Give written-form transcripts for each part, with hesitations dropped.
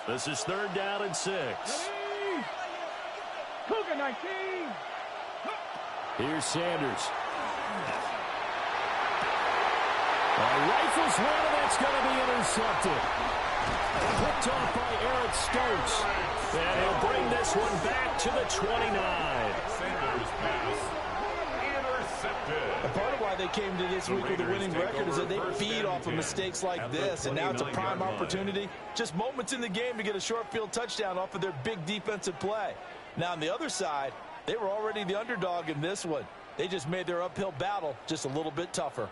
This is 3rd down and 6. Cougar 19. Here's Sanders. Rifles one, and that's going to be intercepted. Picked off by Eric Stokes. And he'll bring this one back to the 29. Sanders pass intercepted. A part of why they came to this week with a winning record is that they feed off of mistakes like this, and now it's a prime opportunity. Just moments in the game to get a short field touchdown off of their big defensive play. Now on the other side, they were already the underdog in this one. They just made their uphill battle just a little bit tougher.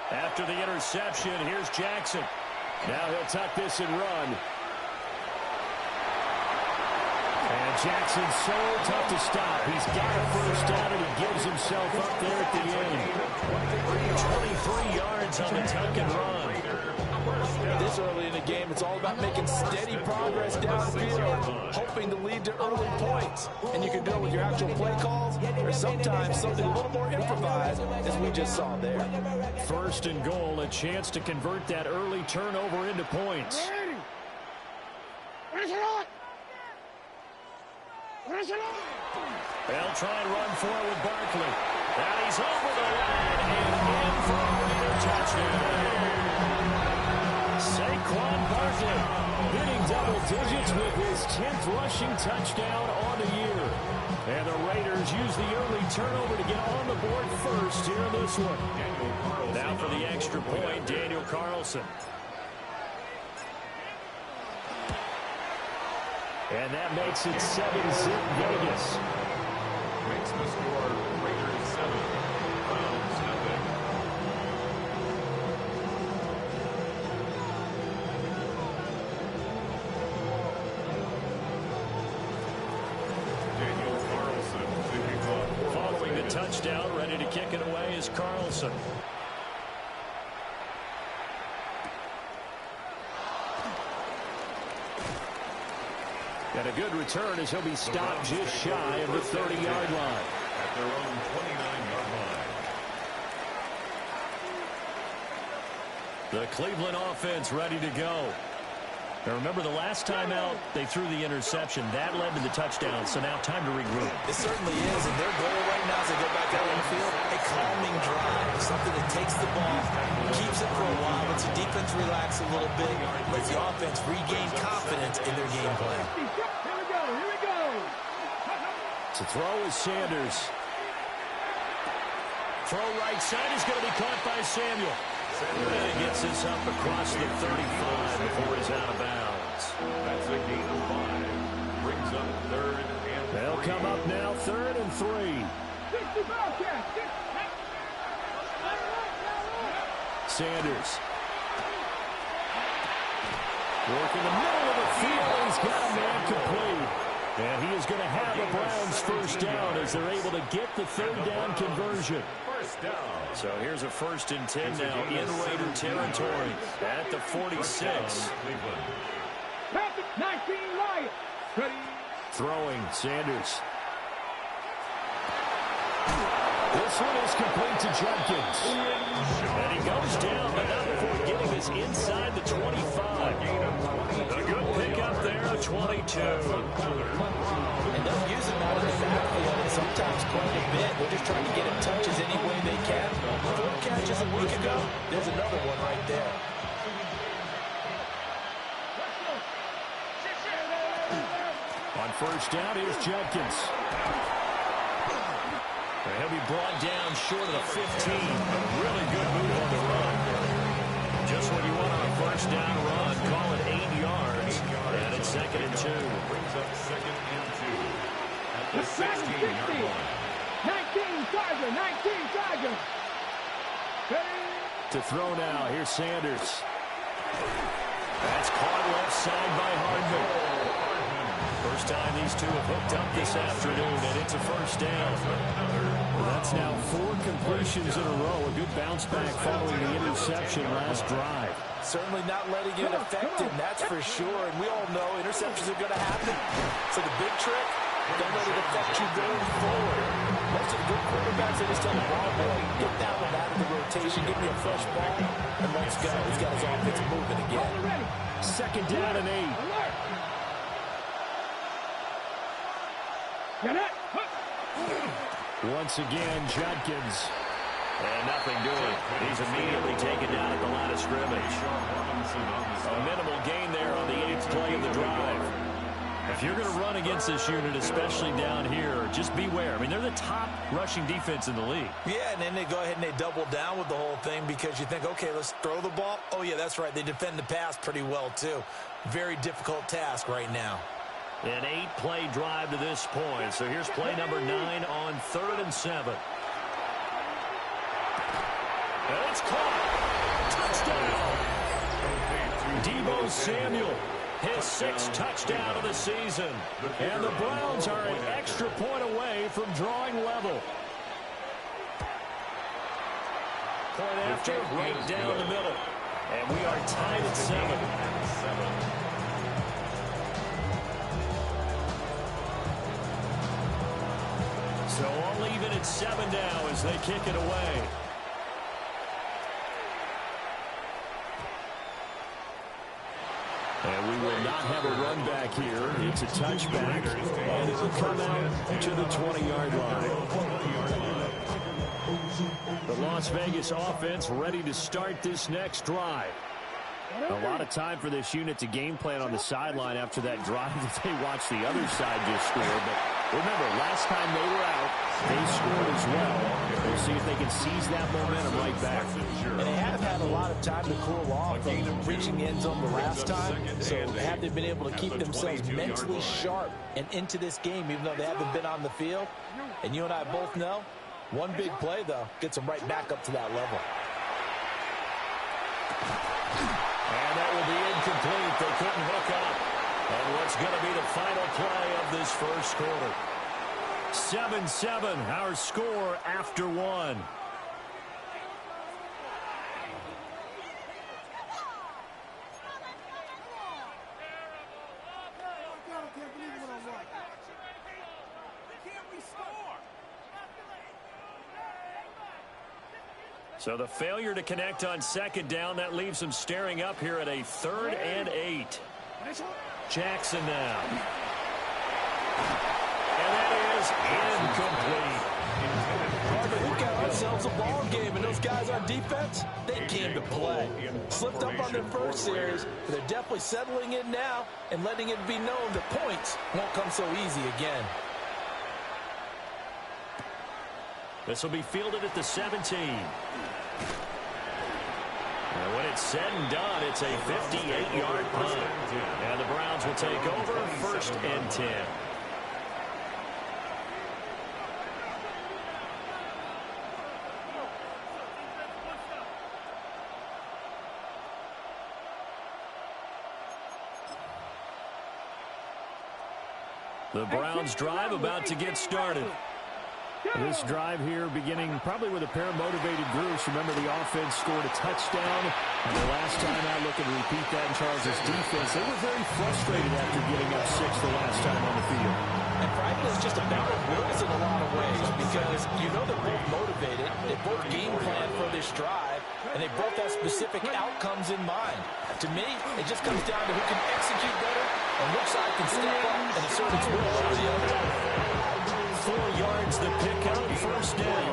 After the interception, here's Jackson. Now he'll tuck this and run. And Jackson's so tough to stop. He's got a first down, and he gives himself up there at the end. 23 yards on the tuck and run. This early in the game, it's all about making steady progress downfield, hoping to lead to early points. And you can do it with your actual play calls, or sometimes something a little more improvised, as we just saw there. 1st and goal, a chance to convert that early turnover into points. They'll try and run for it with Barkley. And he's over the line and in for a Raider touchdown. Saquon Barkley hitting double digits with his 10th rushing touchdown on the year. And the Raiders use the early turnover to get on the board first here in this one. Now for the extra point, Daniel Carlson. And that makes it 7-zip Vegas. Makes the score Raiders 7, Browns nothing. Daniel Carlson picking up. Following the touchdown, ready to kick it away is Carlson. And a good return as he'll be stopped just shy of the 30-yard line. At their own 29-yard line. The Cleveland offense ready to go. Now remember, the last time out, they threw the interception. That led to the touchdown, so now time to regroup. It certainly is, and their goal right now as they go back out on the field, a calming drive, something that takes the ball, keeps it for a while, lets the defense relax a little bit, lets the offense regain confidence in their game plan. Here we go. To throw is Sanders. Throw right side is going to be caught by Samuel. And he gets this up across the 35 before he's out of bounds. That's a gain of 5. Brings up 3rd and 3. They'll come up now 3rd and 3. Sanders. Working the middle of the field. He's got a man complete. And he is going to have a Browns first down as they're able to get the 3rd down conversion. First down. So here's a 1st and 10 now in Raider territory at the 46. 19 Lions. Ready. Throwing, Sanders. This one is complete to Jenkins. And he goes down, but not before getting this inside the 25. A good pickup there, a 22. And they'll use him out in the backfield, and sometimes quite a bit. They're just trying to get him touches any way they can. 4 catches a week ago, there's another one right there. On first down, here's Jenkins. He'll be brought down short of the 15. A really good move on the run. Just what you want on a first down run. Call it 8 yards. And it's 2nd and 2. Brings up 2nd and 2. At the 16-yard line. 19 Charger. 19 Charger. To throw now. Here's Sanders. That's caught left side by Hardman. First time these two have hooked up this afternoon, and it's a first down. Well, that's now 4 completions in a row. A good bounce back following the interception last drive. Certainly not letting it affect him, that's for sure. And we all know interceptions are going to happen. So the big trick, don't let it affect you going forward. Most of the good quarterbacks, they just tell the ball boy, get that one out of the rotation, give me a fresh ball, and let's go. He's got his offense moving again. Second down and 8. Once again, Judkins. And nothing doing. He's immediately taken down at the line of scrimmage. A minimal gain there on the 8th play of the drive. If you're going to run against this unit, especially down here, just beware. I mean, they're the top rushing defense in the league. Yeah, and then they go ahead and they double down with the whole thing because you think, okay, let's throw the ball. Oh, yeah, that's right. They defend the pass pretty well, too. Very difficult task right now. An 8-play drive to this point. So here's play number 9 on 3rd and 7. And it's caught. Touchdown. Deebo Samuel, his 6th touchdown of the season. And the Browns are an extra point away from drawing level. Point after, right down the middle. And we are tied at 7. So all even at 7 now as they kick it away. And we will not have a run back here. It's a touchback, and it will come out to the 20-yard line. The Las Vegas offense ready to start this next drive. A lot of time for this unit to game plan on the sideline after that drive that they watched the other side just score. But remember, last time they were out, they scored as well. We'll see if they can seize that momentum right back. And they have had a lot of time to cool off from reaching the end zone the last time. So have they been able to keep themselves mentally sharp and into this game, even though they haven't been on the field? And you and I both know, one big play, though, gets them right back up to that level. And that will be incomplete. They couldn't hook up. And what's going to be the final play of this first quarter? 7-7, our score after 1. So the failure to connect on 2nd down, that leaves them staring up here at a 3rd and 8. Jackson now. And that is incomplete. We got ourselves a ball game, and those guys on defense, they came to play. Slipped up on their first series, but they're definitely settling in now and letting it be known that points won't come so easy again. This will be fielded at the 17. And when it's said and done, it's a 58-yard punt. And the Browns will take over 1st and 10. The Browns drive about to get started. This drive here beginning probably with a pair of motivated groups. Remember, the offense scored a touchdown. And the last time out, looking to repeat that in Charles' defense. They were very frustrated after giving up 6 the last time on the field. And frankly, it's just a battle of wills in a lot of ways because you know they're both motivated. They both game plan for this drive, and they both have specific outcomes in mind. To me, it just comes down to who can execute better and which side can step up and assert its will over the other. 4 yards the pickup, 1st down.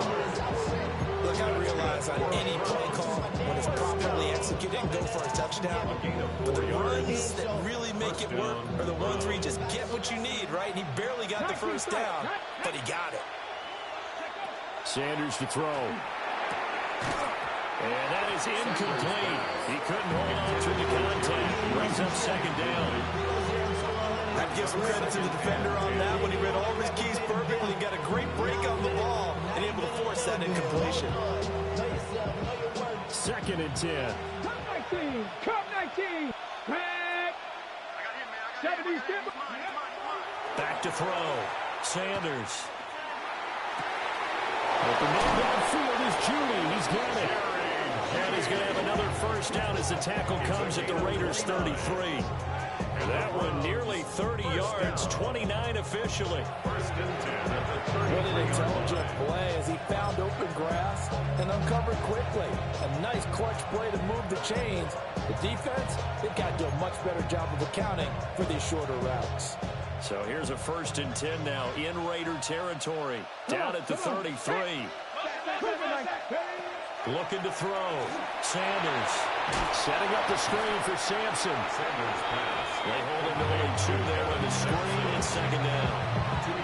Look, I realize on any play call, when it's properly executed and go for a touchdown, but the runs that really make it work are the ones where you just get what you need, right? And he barely got the 1st down, but he got it. Sanders to throw. And that is incomplete. He couldn't hold on through the contact. Brings up 2nd down. I'd give some credit to the defender on that one. He read all of his keys perfectly. He got a great break on the ball and able to force that incompletion. 2nd and 10. Cup 19. Back. 77. Back to throw. Sanders. Open up downfield is Judy. He's got it. And he's going to have another first down as the tackle comes at the Raiders' 33. That one nearly 30 yards, 29 officially. What an intelligent play as he found open grass and uncovered quickly. A nice clutch play to move the chains. The defense, they've got to do a much better job of accounting for these shorter routes. So here's a 1st and 10 now in Raider territory. Down at the 33. Looking to throw. Sanders setting up the screen for Sampson. They hold him to only 2 there on the screen and 2nd down.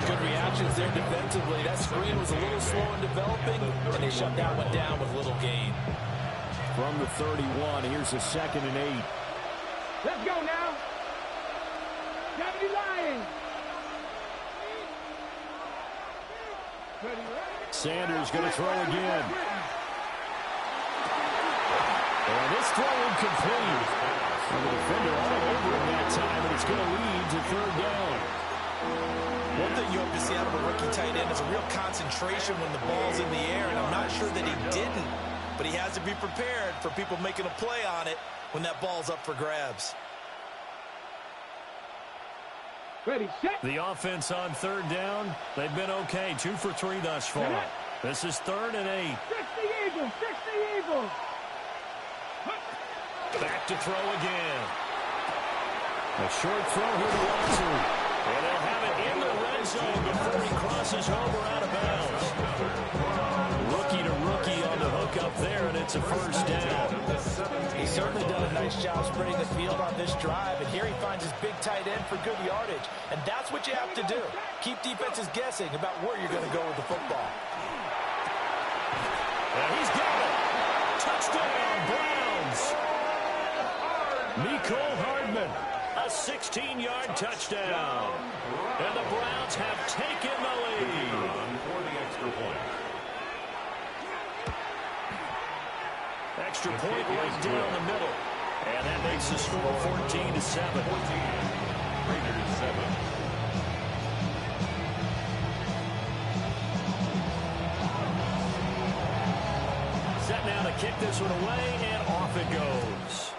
Good reactions there defensively. That screen was a little slow in developing, and they shut that one down with little gain. From the 31, here's a 2nd and 8. Let's go now. 70 Lions. Sanders going to throw again. And this throw incomplete. And the defender all over him that time, and it's going to lead to 3rd down. One thing you hope to see out of a rookie tight end is a real concentration when the ball's in the air, and I'm not sure that he didn't, but he has to be prepared for people making a play on it when that ball's up for grabs. Ready, set. The offense on 3rd down, they've been okay, 2 for 3 thus far. This is 3rd and 8. Fix the Eagles, fix the Eagles. Back to throw again. A short throw here to Watson. And they'll have it in the red zone before he crosses over out of bounds. Rookie to rookie on the hook up there, and it's a 1st down. He's certainly done a nice job spreading the field on this drive, and here he finds his big tight end for good yardage. And that's what you have to do. Keep defenses guessing about where you're going to go with the football. And he's got it. Touchdown, Browns. Mecole Hardman, a 16-yard touchdown. And the Browns have taken the lead. For the extra point. Extra point right down the middle. And that makes the score 14-7. Raiders 7. Set now to kick this one away, and off it goes.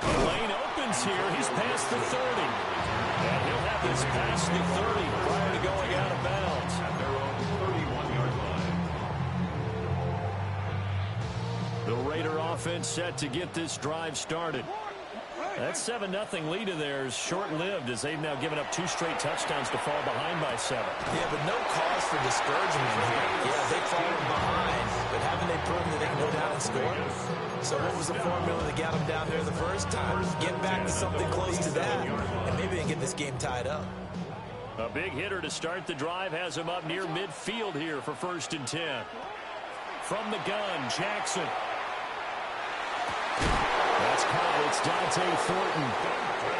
The lane opens here. He's past the 30. And he'll have this past the 30 prior to going out of bounds. At their own 31-yard line. The Raider offense set to get this drive started. That 7-0 lead of theirs short-lived as they've now given up 2 straight touchdowns to fall behind by 7. Yeah, but no cause for discouragement here. Yeah, they've fallen behind, but haven't they proven that they can go down and score? So what was the formula that got them down there the first time? Get back to something close to that, and maybe they can get this game tied up. A big hitter to start the drive has him up near midfield here for 1st and 10. From the gun, Jackson. That's caught. It's Dante Thornton.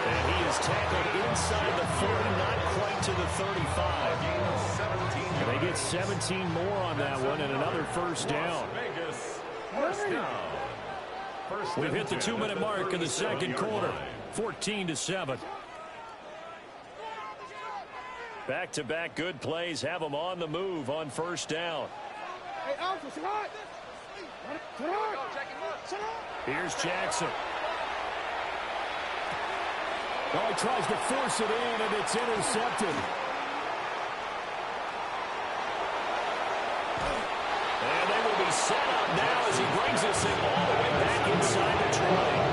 And he is tackled inside the 40, not quite to the 35. And they get 17 more on that one and another 1st down. Vegas, 1st down. We've hit the 2-minute mark in the 2nd quarter. 14-7. Back-to-back good plays have them on the move on 1st down. Hey, Alpha, sit out. Here's Jackson. Oh, he tries to force it in, and it's intercepted. And they will be set up now as he brings this thing all the way back inside the 20.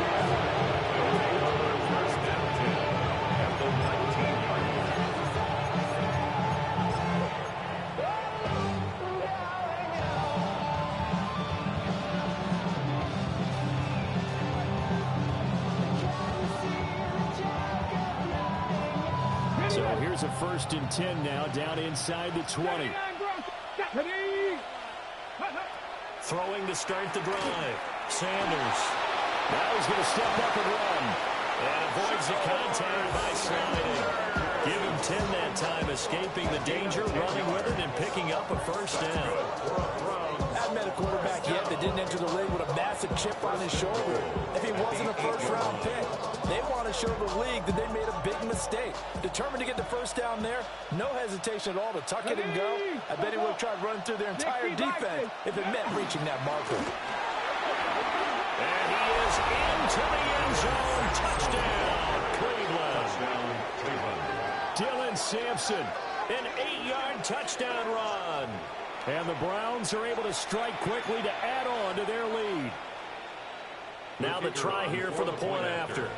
So here's a 1st and 10 now, down inside the 20. Throwing to start the drive. Sanders. Now he's going to step up and run. And avoids the contact by sliding. Give him 10 that time, escaping the danger, running with it, and picking up a first down. I haven't met a quarterback yet that didn't enter the league with a massive chip on his shoulder. If he wasn't a first-round pick, they want to show the league that they made a big mistake. Determined to get the first down there, no hesitation at all to tuck it and go. I bet he would have tried running through their entire defense if it meant reaching that marker. And he is into the end zone. Touchdown, Cleveland. Dylan Sampson, an 8-yard touchdown run. And the Browns are able to strike quickly to add on to their lead. Now the try here for the point after.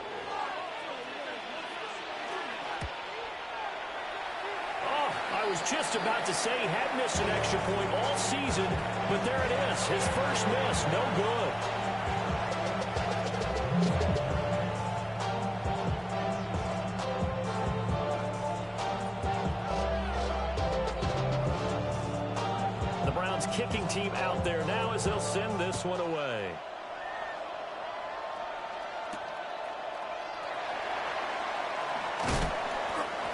Oh, I was just about to say he had missed an extra point all season, but there it is. His first miss, no good. Kicking team out there now as they'll send this one away.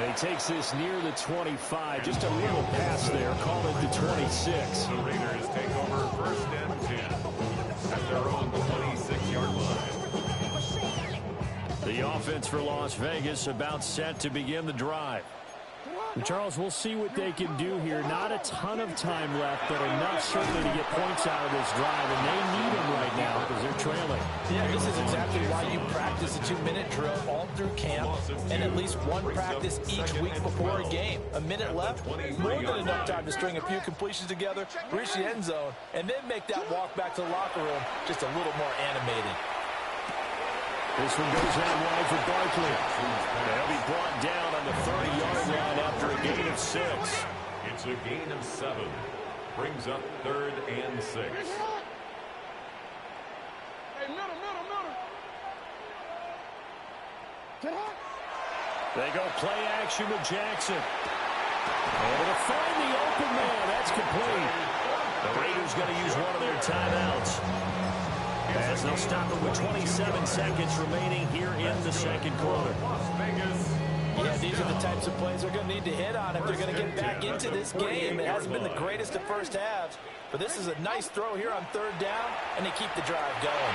And he takes this near the 25. Just a little pass there. Call it the 26. The Raiders take over first and 10 at their own 26-yard line. The offense for Las Vegas about set to begin the drive. And Charles, we'll see what they can do here. Not a ton of time left, but enough certainly to get points out of this drive, and they need them right now because they're trailing. Yeah, this is exactly why you practice a 2-minute drill all through camp and at least one practice each week before a game. A minute left, more than enough time to string a few completions together, reach the end zone, and then make that walk back to the locker room just a little more animated. This one goes out wide for Barkley. They'll be brought down on the 30-yard line after a gain of 6. It's a gain of 7. Brings up 3rd and 6. Hey, middle. They go play action with Jackson. Able to find the open man. That's complete. The Raiders going to use one of their timeouts. As they'll stop it with 27 seconds remaining here in the second quarter. Yeah, these are the types of plays they're going to need to hit on if they're going to get back into this game. It hasn't been the greatest of first halves, but this is a nice throw here on 3rd down, and they keep the drive going.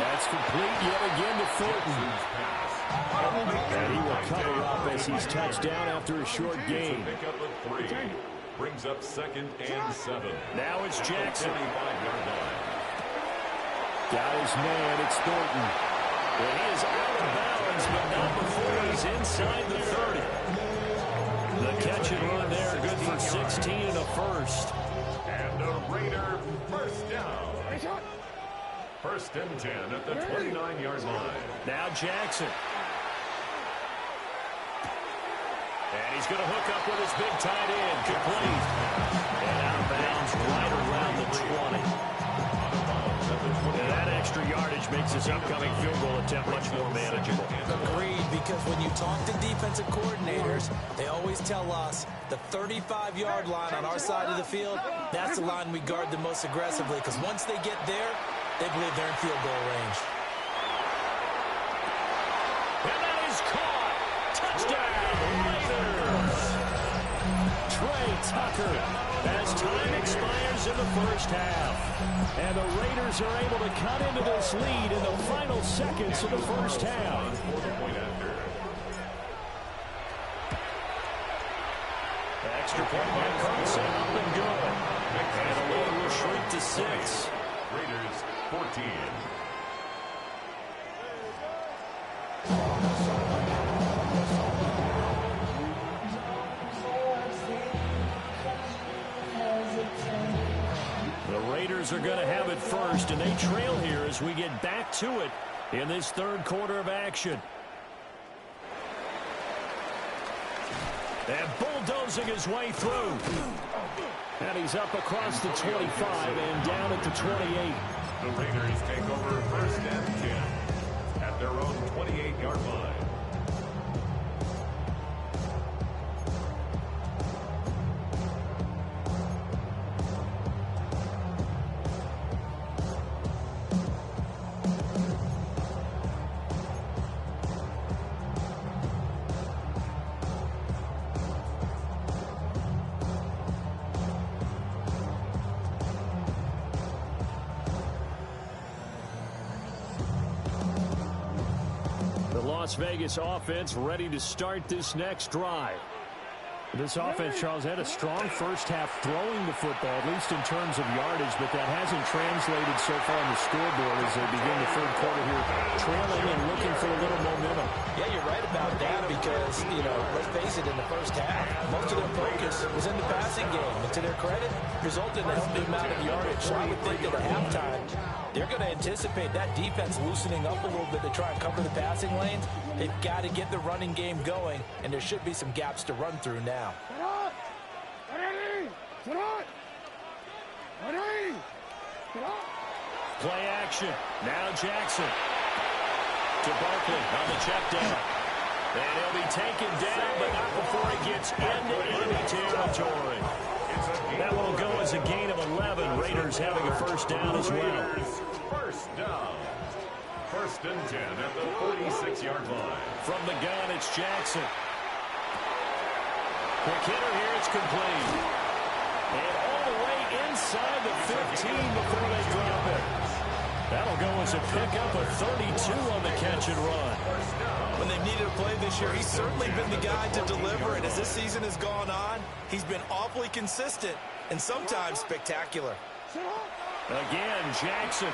That's complete yet again to Thornton. And he will cover up as he's touched down after a short gain. Brings up 2nd and 7. Now it's Jackson. Got his man, it's Thornton. And he is out of bounds, but not before he's inside the 30. The catch and run there, good for 16 and a first. And a Raider first down. 1st and 10 at the 29-yard line. Now Jackson. And he's going to hook up with his big tight end, complete. And out of bounds right around the 20. And that extra yardage makes this upcoming field goal attempt much more manageable. Agreed, because when you talk to defensive coordinators, they always tell us the 35-yard line on our side of the field, that's the line we guard the most aggressively, because once they get there, they believe they're in field goal range. And that is caught. Touchdown, Raiders. Trey Tucker as time expires in the first half. And the Raiders are able to cut into this lead in the final seconds of the first half. Extra point by Carlson, up and good. And the lead will shrink to 6. Raiders 14. The Raiders are going to have it first, and they trail here as we get back to it in this 3rd quarter of action. And bulldozing his way through. And he's up across the 25 and down at the 28. The Raiders take over 1st and 10 at their own 28-yard line. Las Vegas offense ready to start this next drive. This offense, Charles, had a strong first half throwing the football, at least in terms of yardage, but that hasn't translated so far on the scoreboard as they begin the third quarter here, trailing and looking for a little momentum. Yeah, you're right about that because, let's face it, in the first half, most of their focus was in the passing game. And to their credit, resulted in a healthy amount of yardage. So I would think at halftime, they're going to anticipate that defense loosening up a little bit to try and cover the passing lanes. They've got to get the running game going, and there should be some gaps to run through now. Play action. Now Jackson to Barkley on the check down. And he'll be taken down, but not before he gets into enemy territory. That will go as a gain of 11. Raiders having a first down as well. First down. First and 10 at the 46-yard line. From the gun, it's Jackson. Quick hitter here, it's complete. And all the way inside the 15 before they drop it. That'll go as a pickup of 32 on the catch and run. When they've needed a play this year, he's certainly been the guy to deliver. And as this season has gone on, he's been awfully consistent and sometimes spectacular. Again, Jackson.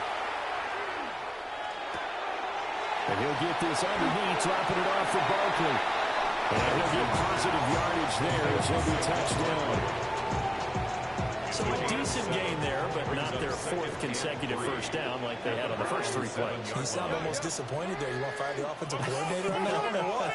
And he'll get this underneath, dropping it off for Barkley. And he'll get positive yardage there as he'll be touchdown. So a decent gain there, but not their fourth consecutive first down like they had on the first three plays. You sound almost disappointed there. You want to fire the offensive coordinator on that one or what?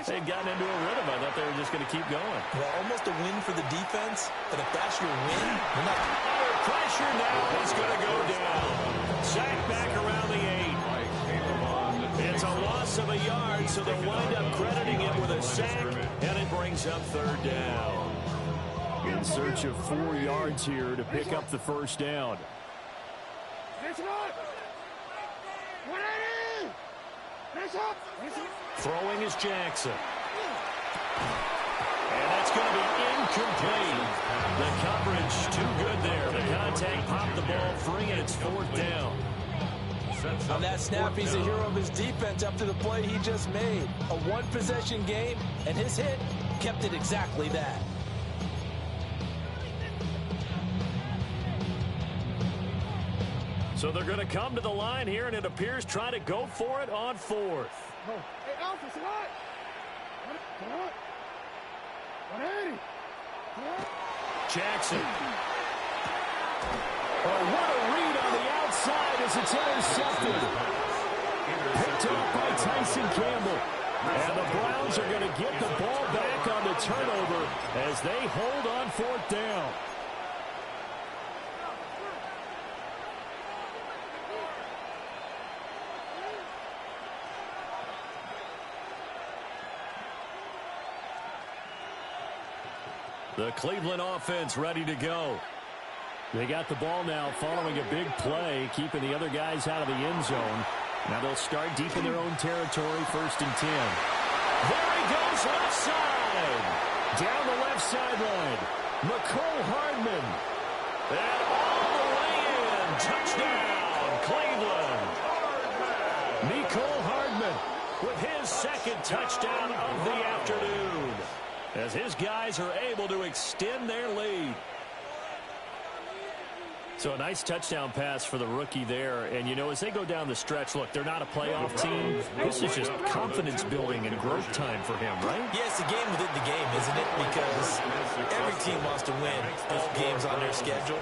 They'd gotten into a rhythm. I thought they were just going to keep going. Well, almost a win for the defense, but if that's your win, you're not... Under pressure now is going to go down. Sack back around the 8. It's a loss of a yard, so they'll wind up crediting it with a sack, and it brings up third down. In search of 4 yards here to pick up the first down. Throwing is Jackson. And that's going to be incomplete. The coverage too good there. The contact popped the ball free, and it's fourth down. On that snap, he's a hero of his defense after the play he just made. A one-possession game, and his hit kept it exactly that. So they're going to come to the line here, and it appears trying to go for it on fourth. Hey, Alpha, what? Jackson. Oh, what a read on the outside as it's intercepted. Picked off by Tyson Campbell. And the Browns are going to get the ball back on the turnover as they hold on fourth down. The Cleveland offense ready to go. They got the ball now following a big play, keeping the other guys out of the end zone. Now they'll start deep in their own territory, first and 10. There he goes left side. Down the left sideline. Mecole Hardman. And all the way in. Touchdown, Cleveland. Mecole Hardman with his second touchdown of the afternoon, as his guys are able to extend their lead. So a nice touchdown pass for the rookie there. And, as they go down the stretch, look, they're not a playoff team. This is just confidence building and growth time for him, right? Yeah, it's a game within the game, isn't it? Because every team wants to win all games on their schedule.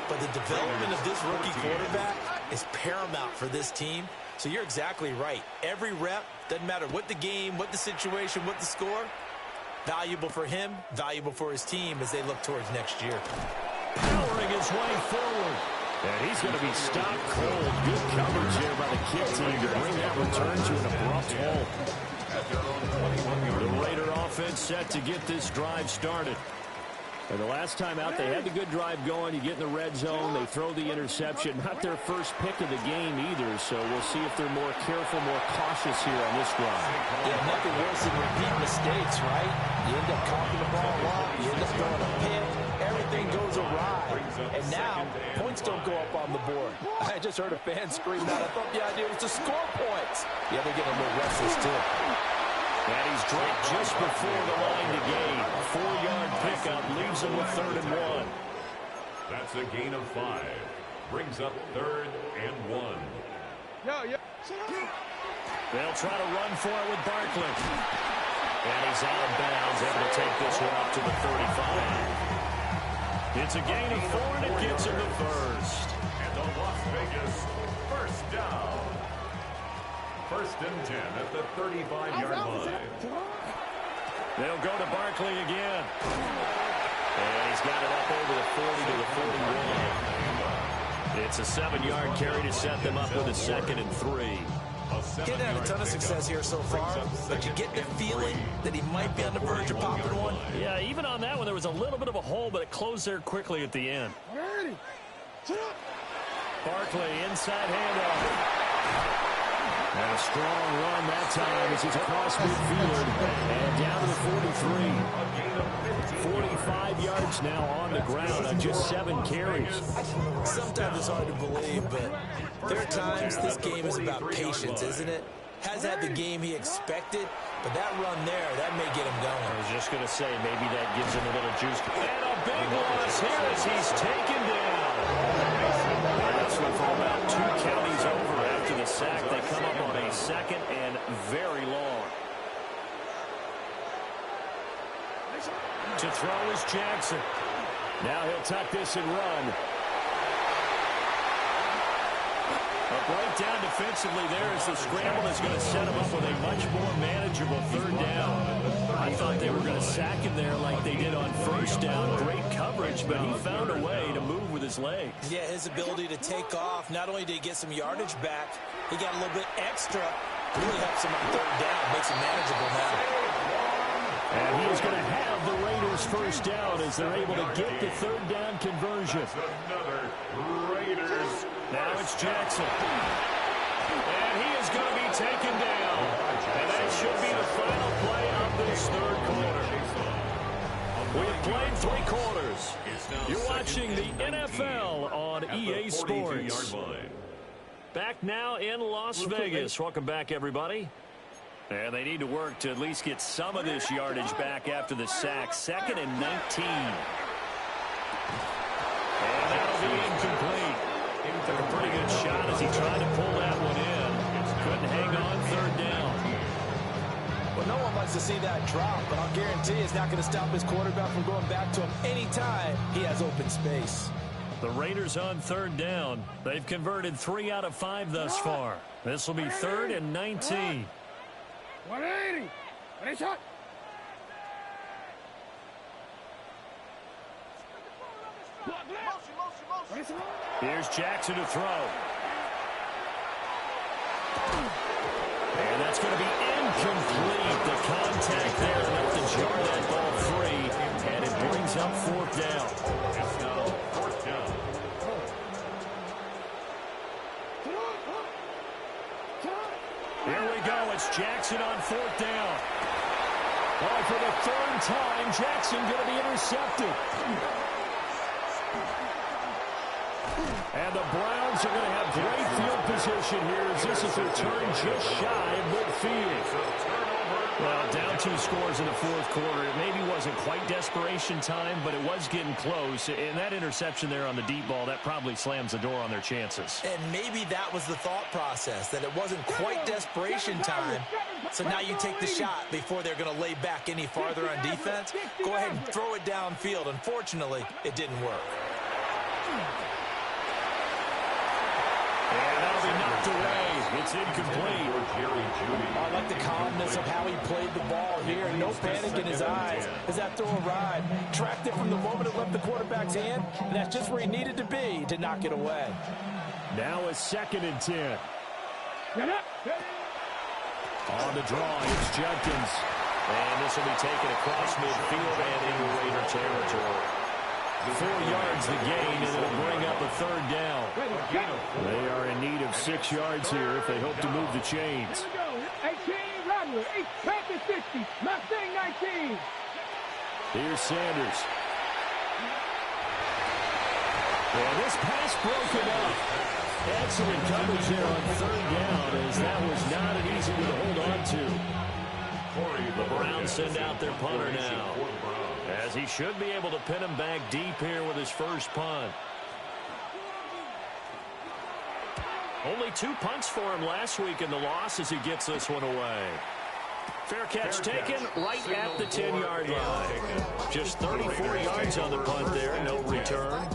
But the development of this rookie quarterback is paramount for this team. So you're exactly right. Every rep, doesn't matter what the game, what the situation, what the score, valuable for him, valuable for his team as they look towards next year. Powering his way forward. And he's going to be stopped cold. Good coverage here by the kick team to bring that return to an abrupt halt. The Raider offense set to get this drive started. And the last time out, they had the good drive going. You get in the red zone, they throw the interception. Not their first pick of the game either, so we'll see if they're more careful, more cautious here on this drive. Yeah, nothing worse than repeat mistakes, right? You end up coughing the ball a lot, you end up throwing a pick, everything goes throws a ride. And now, points don't go up on the board. I just heard a fan scream out. I thought the idea was to score points. Yeah, they're getting a little restless, too. And he's dropped just before the line to gain. 4-yard pickup leaves him with 3rd and 1. That's a gain of 5. Brings up 3rd and 1. They'll try to run for it with Barkley. And he's out of bounds, able to take this one up to the 35. It's a gain of 4, and it gets him the first. And the Las Vegas first down. 1st and 10 at the 35-yard line. They'll go to Barkley again. And he's got it up over the 40 to the 41. It's a 7-yard carry to set them up with a 2nd and 3. He's had a ton of success here so far, but you get the feeling that he might be on the verge of popping one. Yeah, even on that one, there was a little bit of a hole, but it closed there quickly at the end. Barkley, inside handoff. And a strong run that time as he's across midfield and down to the 43. 45 yards now on the ground on just 7 carries. Sometimes it's hard to believe, but there are times this game is about patience, isn't it? Has had the game he expected, but that run there, that may get him going. I was just going to say, maybe that gives him a little juice. And a big loss here as he's taken down. And this one from about 2 counties over after the sack. They come up on a 2nd and very long. To throw is Jackson. Now he'll tuck this and run. A breakdown defensively there as the scramble is going to set him up with a much more manageable 3rd down. I thought they were going to sack him there like they did on 1st down. Great coverage, but he found a way to move with his legs. Yeah, his ability to take off, not only did he get some yardage back, he got a little bit extra. Really helps him on 3rd down, makes him manageable now. And he is going to have the Raiders' 1st down as they're able to get the 3rd down conversion. Another Raiders. Now it's Jackson. And he is going to be taken down. And that should be the final play of this 3rd quarter. We have played 3 quarters. You're watching the NFL on EA Sports. Back now in Las Vegas. Welcome back, everybody. And they need to work to at least get some of this yardage back after the sack. 2nd and 19. And that'll be incomplete. Took a pretty good shot as he tried to pull that one in. Couldn't hang on 3rd down. Well, no one likes to see that drop, but I'll guarantee it's not going to stop his quarterback from going back to him anytime he has open space. The Raiders on 3rd down. They've converted 3 out of 5 thus far. This will be 3rd and 19. 180. Ready, shot. Here's Jackson to throw. And that's going to be incomplete. The contact there left to jar that ball free. And it brings up 4th down. It's now 4th down. Here we go. It's Jackson on 4th down. Oh, for the 3rd time, Jackson going to be intercepted. And the Browns are going to have great field position here as this is their turn just shy of midfield. Well, down 2 scores in the 4th quarter. It maybe wasn't quite desperation time, but it was getting close. And that interception there on the deep ball, that probably slams the door on their chances. And maybe that was the thought process, that it wasn't quite desperation time. So now you take the shot before they're going to lay back any farther on defense. Go ahead and throw it downfield. Unfortunately, it didn't work. And that'll be knocked away. It's incomplete. I like the calmness of how he played the ball here. No panic in his eyes as that throw arrived. Tracked it from the moment it left the quarterback's hand, and that's just where he needed to be to knock it away. Now a 2nd and 10. On the draw, it's Judkins. And this will be taken across midfield and into Raider territory. 4 yards the gain, and it'll bring up a 3rd down. They are in need of 6 yards here if they hope to move the chains. 18, Rodwood, 8, Panthers 60, Mustang 19. Here's Sanders. And this pass broken up. Excellent coverage there on third down, as that was not an easy one to hold on to. The Browns send out their punter now, as he should be able to pin him back deep here with his first punt. Only 2 punts for him last week in the loss as he gets this one away. Fair catch taken right at the 10-yard line. Just 34 yards on the punt there, no return.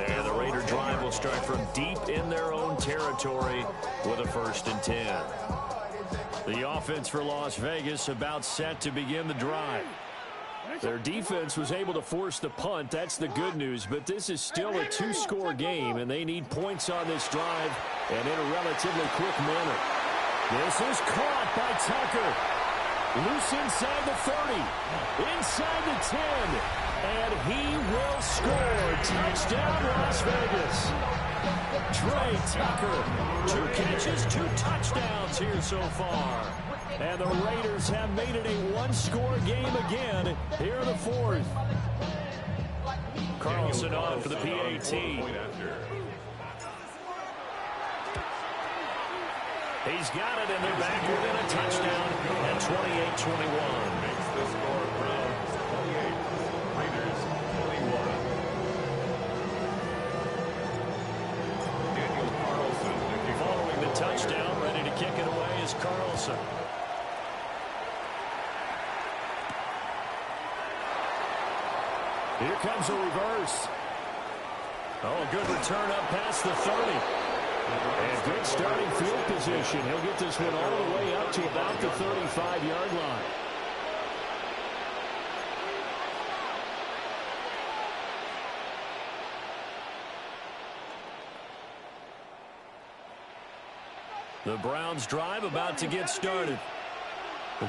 And the Raider drive will start from deep in their own territory with a 1st and 10. The offense for Las Vegas about set to begin the drive. Their defense was able to force the punt. That's the good news. But this is still a 2-score game, and they need points on this drive and in a relatively quick manner. This is caught by Tucker. Loose inside the 30. Inside the 10. And he will score. Touchdown, Las Vegas. Trey Tucker. 2 catches, 2 touchdowns here so far. And the Raiders have made it a 1-score game again here in the 4th. Carlson on for the PAT. He's got it, and they're back within a touchdown at 28-21. Makes the score Browns 28, Raiders 21. Daniel Carlson following the touchdown, ready to kick it away is Carlson. Here comes a reverse. Oh, a good return up past the 30. And good starting field position. He'll get this one all the way up to about the 35-yard line. The Browns drive about to get started.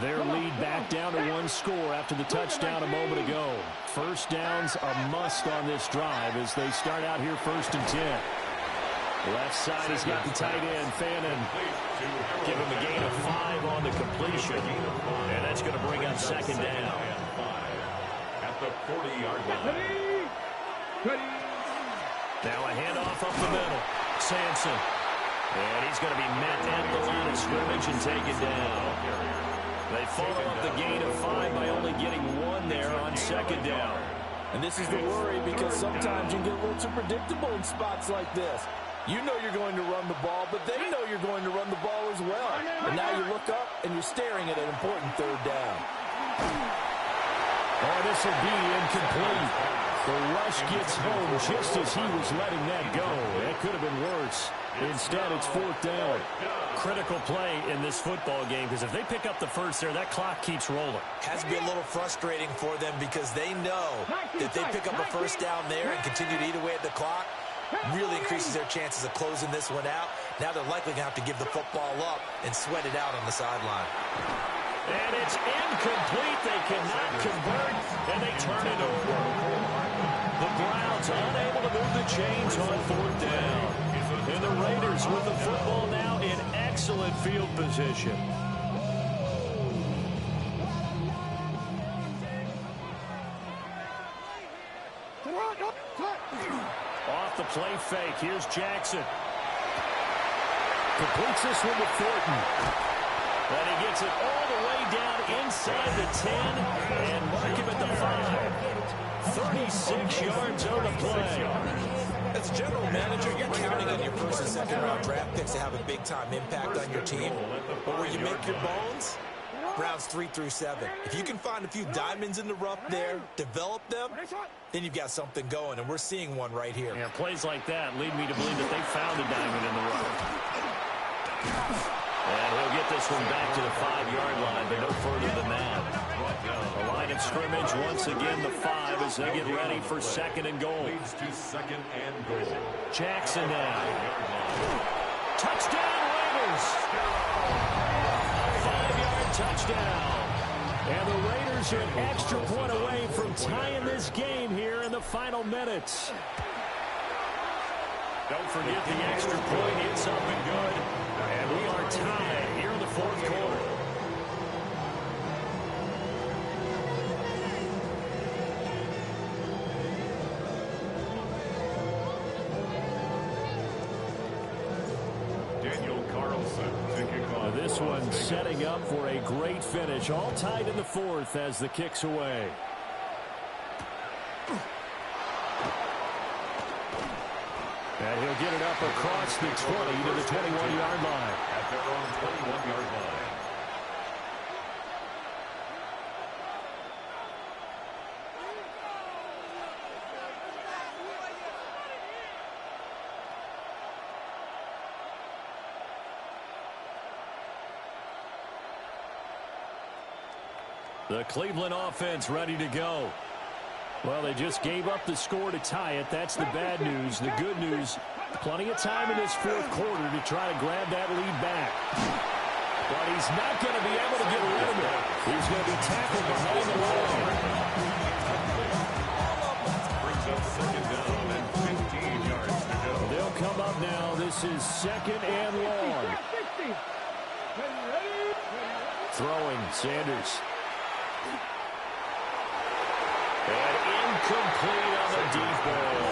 Their lead back down to 1 score after the touchdown a moment ago. First downs a must on this drive as they start out here 1st and 10. Left side, he's got the tight end, Fannin. Give him a gain of 5 on the completion. And that's going to bring up 2nd down. At the 40-yard line. Now a handoff up the middle. Sampson. And he's going to be met at the line of scrimmage and taken down. They follow up the gain of 5 by only getting 1 there on 2nd down. And this is the worry because sometimes you get a little too predictable in spots like this. You know you're going to run the ball, but they know you're going to run the ball as well. And now you look up and you're staring at an important 3rd down. Oh, this will be incomplete. The rush gets home just as he was letting that go. That could have been worse. Instead, it's 4th down. Critical play in this football game because if they pick up the first there, that clock keeps rolling. Has to be a little frustrating for them because they know that they pick up a 1st down there and continue to eat away at the clock. Really increases their chances of closing this one out. Now they're likely going to have to give the football up and sweat it out on the sideline. And it's incomplete. They cannot convert, and they turn it over. The Browns unable to move the chains on 4th down. And the Raiders with the football now in excellent field position. Off the play fake. Here's Jackson. Completes this one with Thornton. And he gets it all the way down inside the 10 and mark him at the 5. 36 yards on the play. As a general manager, you're counting on your 1st and 2nd round draft picks to have a big-time impact on your team. But where you make your bones, Browns 3 through 7. If you can find a few diamonds in the rough there, develop them, then you've got something going, and we're seeing one right here. Yeah, plays like that lead me to believe that they found a diamond in the rough. And he'll get this one back to the 5-yard line, but no further than that. The line of scrimmage, once again, the 5 as they get ready for 2nd and goal. Leads to 2nd and goal. Jackson now. Touchdown, Raiders! 5-yard touchdown. And the Raiders are an extra point away from tying this game here in the final minutes. Don't forget the extra point. It's up and good. And we are tied here in the 4th quarter. Carlson to kick off. This one setting up for a great finish. All tied in the fourth as the kick's away. And he'll get it up across the 20 to the 21-yard line. At their own 21-yard line. The Cleveland offense ready to go. Well, they just gave up the score to tie it. That's the bad news. The good news, plenty of time in this fourth quarter to try to grab that lead back. But he's not going to be able to get rid of it. He's going to be tackled behind the line. Brings up second down and 15 yards to go. They'll come up now. This is second and long. Throwing, Sanders. And incomplete on the deep ball.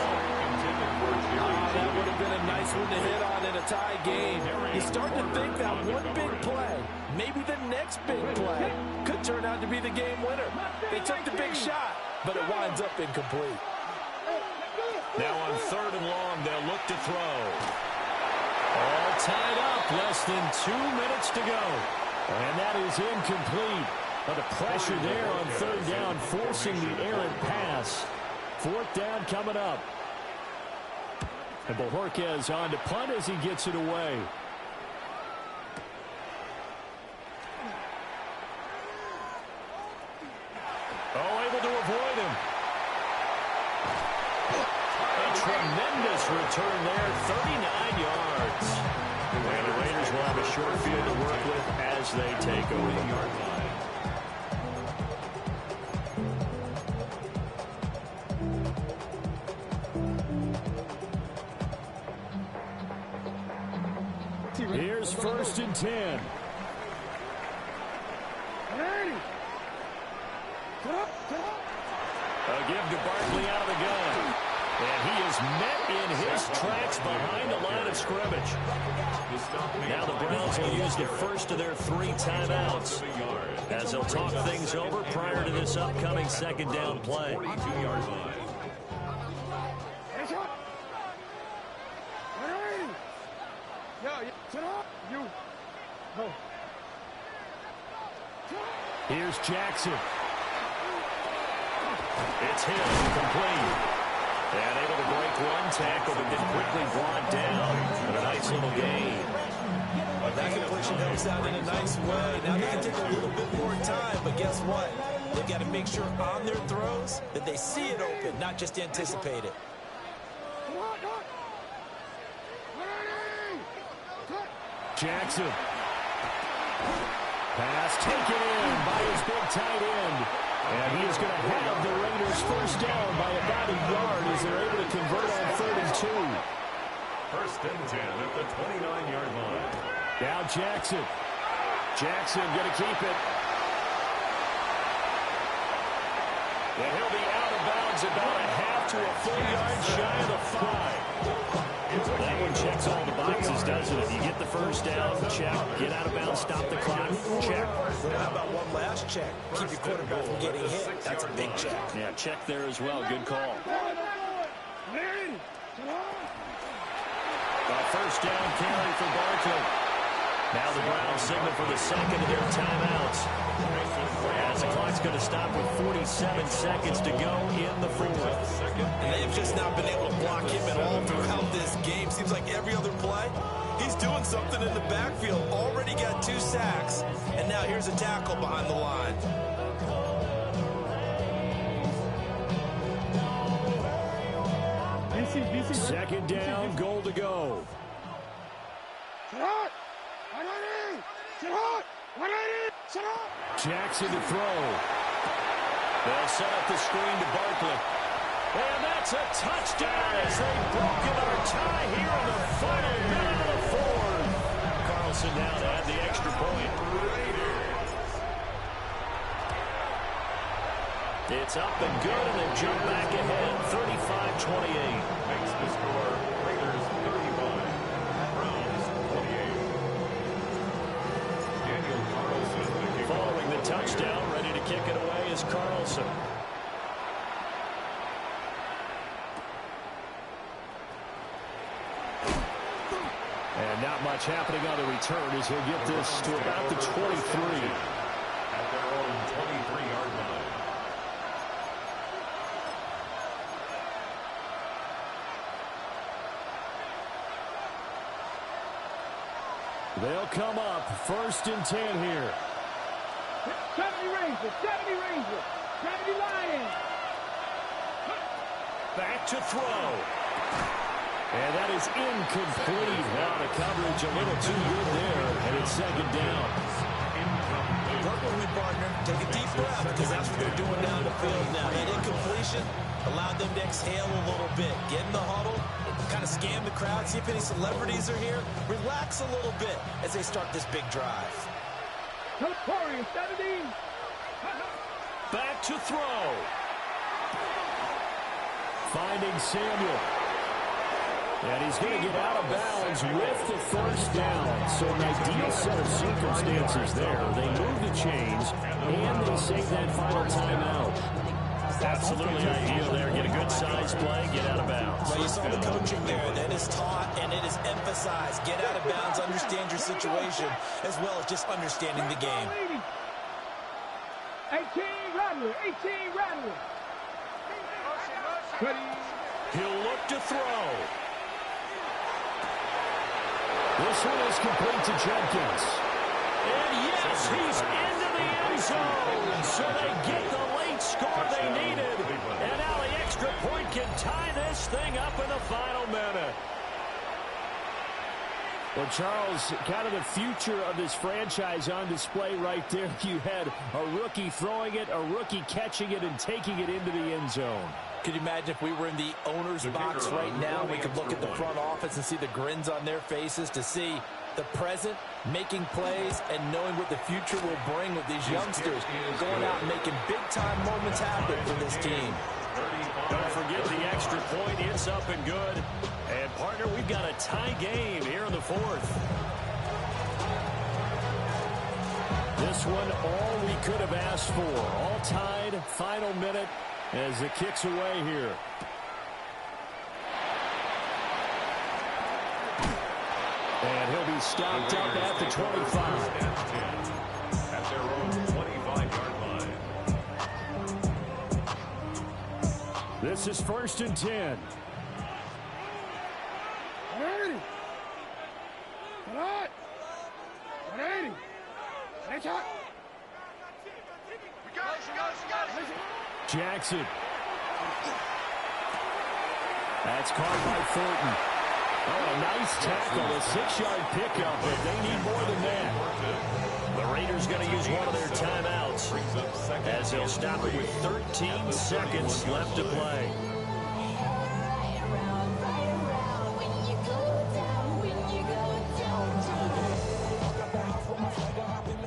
That would have been a nice one to hit on in a tie game. You start to think that one big play, maybe the next big play, could turn out to be the game winner. They took the big shot, but it winds up incomplete. Now on third and long, they'll look to throw. All tied up, less than 2 minutes to go. And that is incomplete. But the pressure there on third down, forcing the errant pass. Fourth down coming up. And Bojorquez on to punt as he gets it away. Oh, able to avoid him. A tremendous return there, 39 yards. And the Raiders will have a short field to work with as they take over. Here's first and 10. A give to Barkley out of the gun. And he is met in his tracks behind the line of scrimmage. Now the Browns will use the first of their 3 timeouts as they'll talk things over prior to this upcoming second down play. 42-yard line. Here's Jackson. It's Hill, complete. And able to break one tackle, but then quickly brought down. And a nice little gain. That completion helps out in a nice way. Now they can take a little bit more time, but guess what? They've got to make sure on their throws that they see it open, not just anticipate it. Jackson. Pass taken in by his big tight end. And he is going to have the Raiders first down by about a yard as they're able to convert on third and 2. First and 10 at the 29-yard line. Now Jackson. Jackson going to keep it. And he'll be out of bounds about a half to a full yard shy of the 5. That one checks all the boxes, doesn't it? You get the first down, check. Get out of bounds, stop the clock, check. How about one last check? Keep your quarterback from getting hit. That's a big check. Yeah, check there as well. Good call. A first down carry for Barkley. Now the Browns signal for the second of their timeouts. As the clock's going to stop with 47 seconds to go in the fourth. And they've just not been able to block him at all throughout this game. Seems like every other play, he's doing something in the backfield. Already got 2 sacks. And now here's a tackle behind the line. Second down, goal to go. Jackson to throw. They'll set up the screen to Barkley. And that's a touchdown as they've broken our tie here in the final minute of the fourth. Carlson now to add the extra point. It's up and good, and they jump back ahead, 35-28. Makes the score Raiders 35, Browns 28. touchdown. Ready to kick it away is Carlson. And not much happening on the return as he'll get this to about the 23. At their own 23-yard line. They'll come up 1st and 10 here. 70 Rangers, 70 Rangers, 70 Lions. Back to throw. And that is incomplete. Now the coverage a little too good there, and it's 2nd down. Work with me, partner. Take a deep breath, because that's what they're doing down the field now. That incompletion allowed them to exhale a little bit. Get in the huddle, kind of scan the crowd, see if any celebrities are here. Relax a little bit as they start this big drive. Notorious 70. Back to throw. Finding Samuel. And he's going to get out of bounds with the 1st down. So an ideal set of circumstances there. They move the chains, and they save that final timeout. Absolutely ideal there. Get a good size play, get out of bounds. Well, you saw the coaching there. That is taught and it is emphasized. Get out of bounds, understand your situation, as well as just understanding the game. 18 Rattler, 18 Rattler. He'll look to throw. This one is complete to Jenkins. And yes, he's into the end zone. So they get the late score they needed. And now the extra point can tie this thing up in the final minute. Well, Charles, kind of the future of this franchise on display right there. You had a rookie throwing it, a rookie catching it, and taking it into the end zone. Could you imagine if we were in the owner's box right now, we could look at the front office and see the grins on their faces, to see the present making plays and knowing what the future will bring with these youngsters going out and making big-time moments happen for this team. Don't forget the extra point. It's up and good. And, partner, we've got a tie game here in the 4th. This one, all we could have asked for. All tied, final minute as the kick's away here. And he'll be stopped up at the 25. At their own 25-yard line. This is 1st and 10. 180. 180. Nice shot. Jackson. That's caught by Thornton. Oh, a nice tackle, a 6-yard pickup, but they need more than that. The Raiders going to use one of their timeouts as they'll stop it with 13 seconds left to play.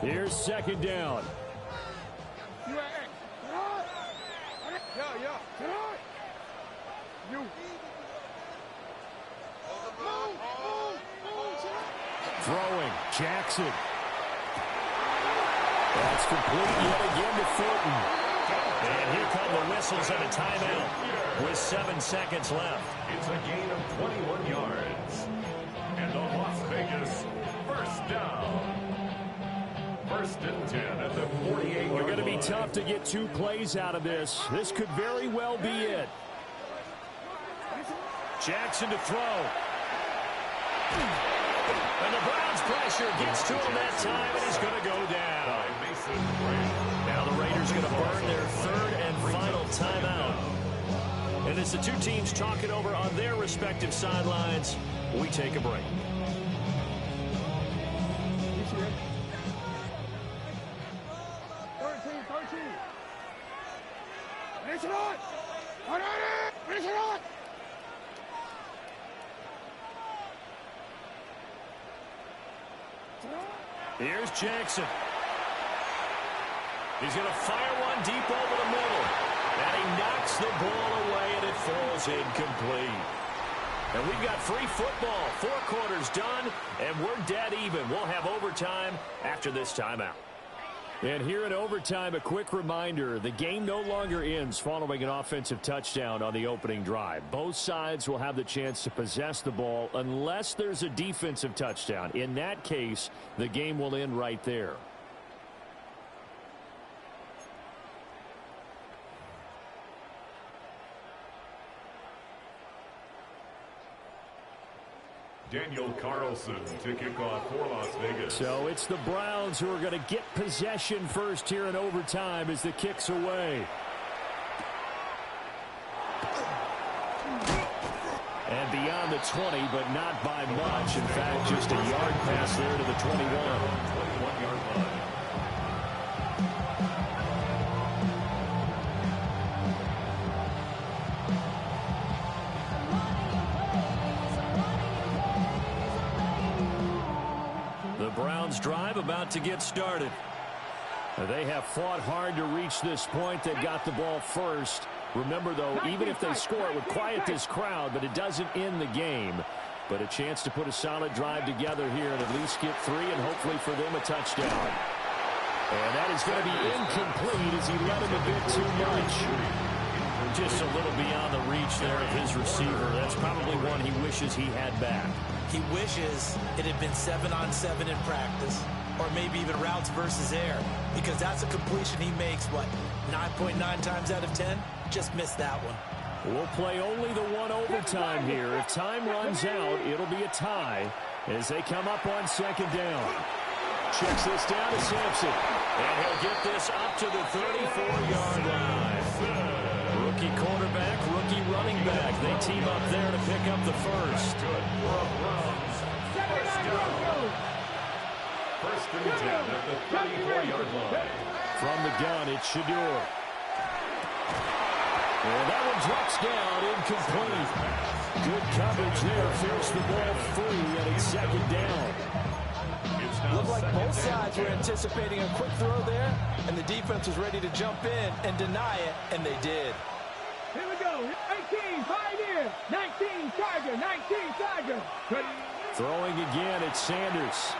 Here's 2nd down. Throwing, Jackson. That's complete yet again to Thornton. And here come the whistles and a timeout with 7 seconds left. It's a gain of 21 yards. And the Las Vegas 1st down. 1st and 10 at the 48-yard line. We're going to be tough to get 2 plays out of this. This could very well be it. Jackson to throw. And the Browns pressure gets to him that time, and he's going to go down. Now the Raiders going to burn their 3rd and final timeout. And as the 2 teams talk it over on their respective sidelines, we take a break. Finish it on! Finish it on! Here's Jackson. He's going to fire one deep over the middle. And he knocks the ball away, and it falls incomplete. And we've got free football. 4 quarters done, and we're dead even. We'll have overtime after this timeout. And here in overtime, a quick reminder, the game no longer ends following an offensive touchdown on the opening drive. Both sides will have the chance to possess the ball unless there's a defensive touchdown. In that case, the game will end right there. Daniel Carlson to kick off for Las Vegas. So it's the Browns who are going to get possession first here in overtime as the kick's away. And beyond the 20, but not by much. In fact, just a yard pass there to the 21. 21-yard line. Drive about to get started. They have fought hard to reach this point. They got the ball first. Remember, though, even if they score, it would quiet this crowd, but it doesn't end the game. But a chance to put a solid drive together here and at least get 3 and hopefully for them a touchdown. And that is going to be incomplete as he let him a bit too much. Just a little beyond the reach there of his receiver. That's probably one he wishes he had back. He wishes it had been 7-on-7 in practice, or maybe even routes versus air, because that's a completion he makes, what, 9.9 times out of 10? Just missed that one. We'll play only the one overtime here. If time runs out, it'll be a tie as they come up on second down. Checks this down to Sampson, and he'll get this up to the 34-yard line. Rookie quarterback, rookie running back. They team up there to pick up the first. First and 10 at the 34-yard line. From the gun, it's Shedeur. And that one drops down, incomplete. Good coverage there, forced the ball free, and it's second down. Looked like both sides were anticipating a quick throw there, and the defense was ready to jump in and deny it, and they did. Here we go. 18, Pioneer. 19, Tiger. 19, Tiger. Throwing again, it's Sanders.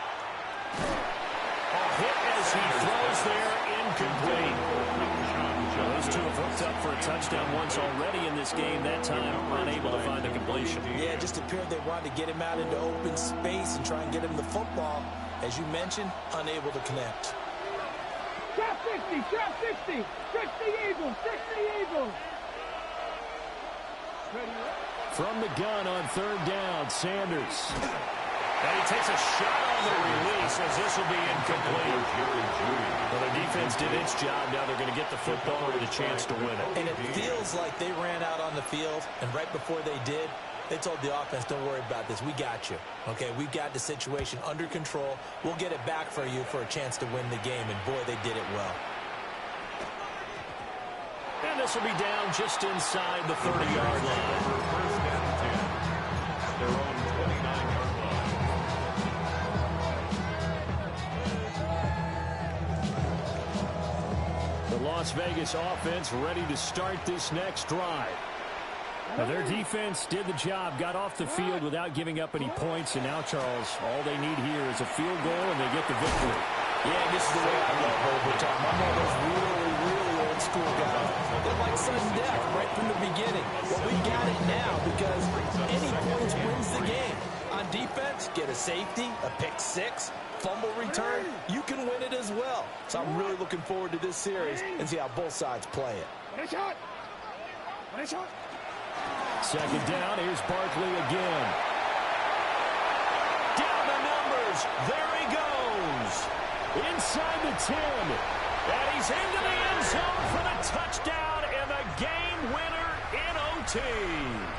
A hit as he throws there, incomplete. Those two have hooked up for a touchdown once already in this game. That time, unable to find a completion. Yeah, it just appeared they wanted to get him out into open space and try and get him the football. As you mentioned, unable to connect. Trap 60, trap 60. 60 Eagles, 60 Eagles. From the gun on third down, Sanders. And he takes a shot on the release as this will be incomplete. Well, the defense did its job. Now they're going to get the football with a chance to win it. And it feels like they ran out on the field, and right before they did, they told the offense, don't worry about this. We got you. Okay, we got the situation under control. We'll get it back for you for a chance to win the game. And, boy, they did it well. And this will be down just inside the 30-yard line. First and 10. Their own 29-yard line. The Las Vegas offense ready to start this next drive. Now their defense did the job, got off the field without giving up any points, and now, Charles, all they need here is a field goal, and they get the victory. Yeah, this is the way I love overtime. I'm one of those really old school guys. They're like sudden death right from the beginning. Well, we got it now because any points wins the game. On defense, get a safety, a pick six, fumble return, you can win it as well. So I'm really looking forward to this series and see how both sides play it. Second down, here's Barkley again. Down the numbers, there he goes. Inside the 10, and he's into the end zone for the touchdown and the game winner in OT.